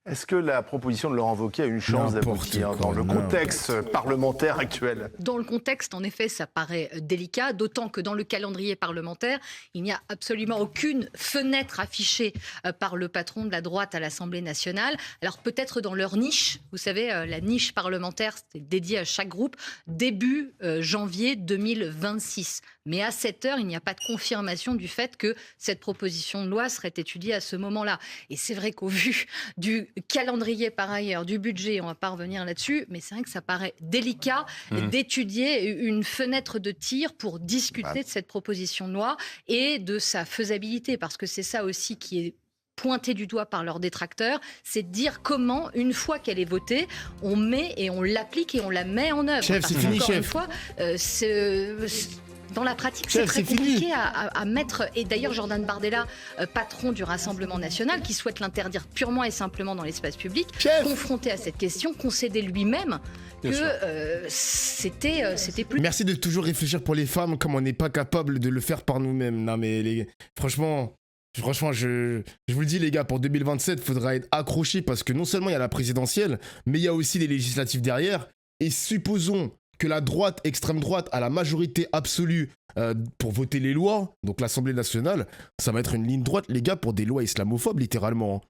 Est-ce que la proposition de Laurent Wauquiez a une chance d'aboutir dans le contexte parlementaire actuel? Dans le contexte, en effet, ça paraît délicat, d'autant que dans le calendrier parlementaire, il n'y a absolument aucune fenêtre affichée par le patron de la droite à l'Assemblée nationale. Alors peut-être dans leur niche, vous savez, la niche parlementaire, c'est dédié à chaque groupe, début janvier 2026. Mais à cette heure, il n'y a pas de confirmation du fait que cette proposition de loi serait étudiée à ce moment-là. Et c'est vrai qu'au vu du calendrier par ailleurs, du budget, on ne va pas revenir là-dessus, mais c'est vrai que ça paraît délicat d'étudier une fenêtre de tir pour discuter de cette proposition de loi et de sa faisabilité, parce que c'est ça aussi qui est pointé du doigt par leurs détracteurs, c'est de dire comment, une fois qu'elle est votée, on met et on l'applique et on la met en œuvre. Chef, c'est fini, encore chef. Une fois, dans la pratique, c'est très compliqué à mettre. Et d'ailleurs, Jordan Bardella, patron du Rassemblement national, qui souhaite l'interdire purement et simplement dans l'espace public, confronté à cette question, concédait lui-même que c'était plus... Merci de toujours réfléchir pour les femmes comme on n'est pas capable de le faire par nous-mêmes. Non mais franchement, je vous le dis les gars, pour 2027, il faudra être accroché parce que non seulement il y a la présidentielle, mais il y a aussi les législatives derrière. Et supposons que la droite, extrême droite, a la majorité absolue pour voter les lois, donc l'Assemblée nationale, ça va être une ligne droite, les gars, pour des lois islamophobes, littéralement.